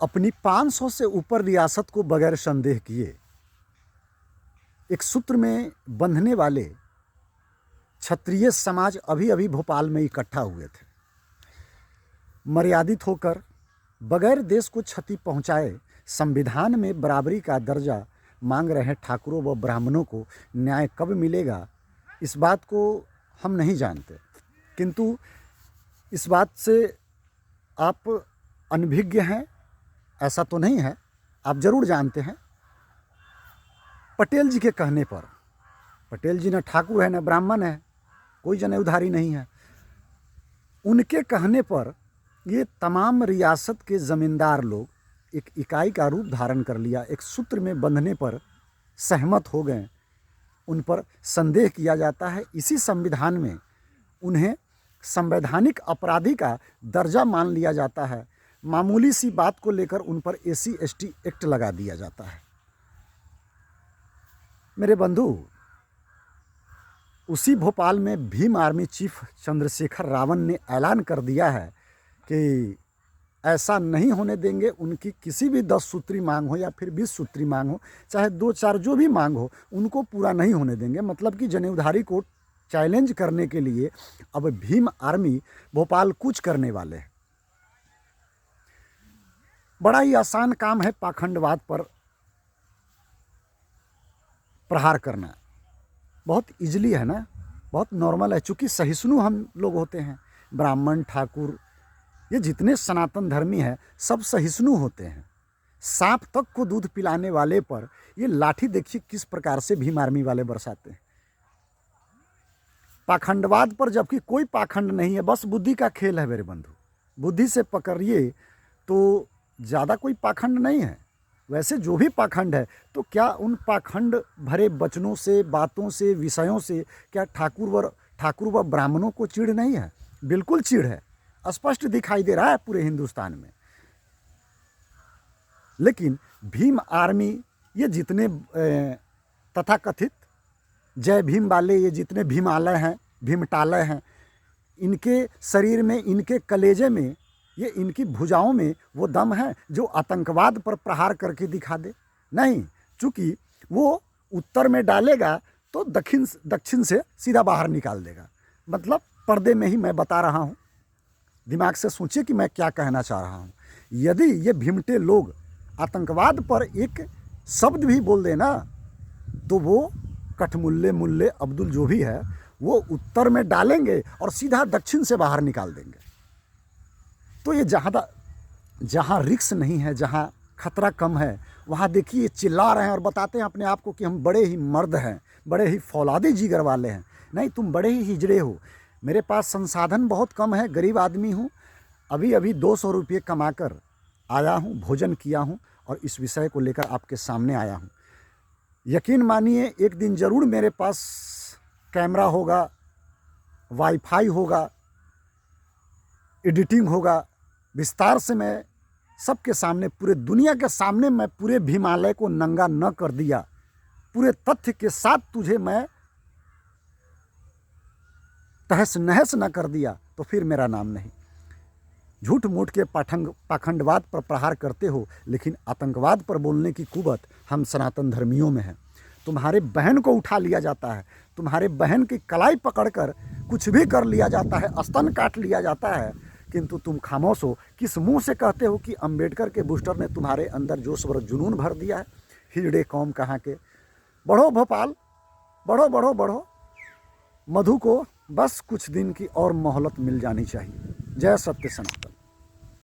अपनी 500 से ऊपर रियासत को बगैर संदेह किए एक सूत्र में बंधने वाले क्षत्रिय समाज अभी अभी भोपाल में इकट्ठा हुए थे। मर्यादित होकर बगैर देश को क्षति पहुंचाए संविधान में बराबरी का दर्जा मांग रहे ठाकुरों व ब्राह्मणों को न्याय कब मिलेगा, इस बात को हम नहीं जानते, किंतु इस बात से आप अनभिज्ञ हैं ऐसा तो नहीं है। आप जरूर जानते हैं, पटेल जी के कहने पर, पटेल जी न ठाकुर है न ब्राह्मण है, कोई जनेऊधारी नहीं है, उनके कहने पर ये तमाम रियासत के ज़मींदार लोग एक इकाई का रूप धारण कर लिया, एक सूत्र में बंधने पर सहमत हो गए। उन पर संदेह किया जाता है, इसी संविधान में उन्हें संवैधानिक अपराधी का दर्जा मान लिया जाता है। मामूली सी बात को लेकर उन पर SC/ST एक्ट लगा दिया जाता है। मेरे बंधु, उसी भोपाल में भीम आर्मी चीफ चंद्रशेखर रावण ने ऐलान कर दिया है कि ऐसा नहीं होने देंगे। उनकी किसी भी 10 सूत्री मांग हो या फिर 20 सूत्री मांग हो, चाहे 2-4 जो भी मांग हो, उनको पूरा नहीं होने देंगे। मतलब कि जनेऊधारी को चैलेंज करने के लिए अब भीम आर्मी भोपाल कूच करने वाले हैं। बड़ा ही आसान काम है पाखंडवाद पर प्रहार करना, बहुत इजीली है ना, बहुत नॉर्मल है। चूँकि सहिष्णु हम लोग होते हैं, ब्राह्मण ठाकुर ये जितने सनातन धर्मी हैं सब सहिष्णु होते हैं। सांप तक को दूध पिलाने वाले पर ये लाठी देखिए किस प्रकार से भीम आर्मी वाले बरसाते हैं। पाखंडवाद पर जबकि कोई पाखंड नहीं है, बस बुद्धि का खेल है मेरे बंधु। बुद्धि से पकड़िए तो ज़्यादा कोई पाखंड नहीं है। वैसे जो भी पाखंड है तो क्या उन पाखंड भरे वचनों से, बातों से, विषयों से क्या ठाकुर व ब्राह्मणों को चिढ़ नहीं है? बिल्कुल चिढ़ है, स्पष्ट दिखाई दे रहा है पूरे हिंदुस्तान में। लेकिन भीम आर्मी ये जितने तथाकथित जय भीम वाले, ये जितने भीमालय हैं, भीमटालय हैं, इनके शरीर में, इनके कलेजे में, ये इनकी भुजाओं में वो दम है जो आतंकवाद पर प्रहार करके दिखा दे। नहीं, चूँकि वो उत्तर में डालेगा तो दक्षिण से सीधा बाहर निकाल देगा। मतलब पर्दे में ही मैं बता रहा हूँ, दिमाग से सोचिए कि मैं क्या कहना चाह रहा हूँ। यदि ये भीमटे लोग आतंकवाद पर एक शब्द भी बोल देना तो वो कठमुल्ले मुल्ले अब्दुल जो भी है वो उत्तर में डालेंगे और सीधा दक्षिण से बाहर निकाल देंगे। तो ये जहाँ रिस्क नहीं है, जहाँ खतरा कम है, वहाँ देखिए चिल्ला रहे हैं और बताते हैं अपने आप को कि हम बड़े ही मर्द हैं, बड़े ही फौलादी जिगर वाले हैं। नहीं, तुम बड़े ही हिजड़े हो। मेरे पास संसाधन बहुत कम है, गरीब आदमी हूँ, अभी 200 रुपये कमा कर आया हूँ, भोजन किया हूँ और इस विषय को लेकर आपके सामने आया हूँ। यकीन मानिए एक दिन ज़रूर मेरे पास कैमरा होगा, वाईफाई होगा, एडिटिंग होगा, विस्तार से मैं सबके सामने, पूरे दुनिया के सामने मैं पूरे भीमालय को नंगा न कर दिया, पूरे तथ्य के साथ तुझे मैं तहस नहस न कर दिया तो फिर मेरा नाम नहीं। झूठ मूठ के पाखंडवाद पर प्रहार करते हो, लेकिन आतंकवाद पर बोलने की कुवत हम सनातन धर्मियों में है। तुम्हारे बहन को उठा लिया जाता है, तुम्हारे बहन की कलाई पकड़कर कुछ भी कर लिया जाता है, स्तन काट लिया जाता है, किंतु तुम खामोश हो। किस मुंह से कहते हो कि अंबेडकर के बूस्टर ने तुम्हारे अंदर जोश व जुनून भर दिया है? हिजड़े कौम कहाँ के। बढ़ो भोपाल, बढ़ो बढ़ो बढ़ो। मधु को बस कुछ दिन की और मोहलत मिल जानी चाहिए। जय सत्य सनातन।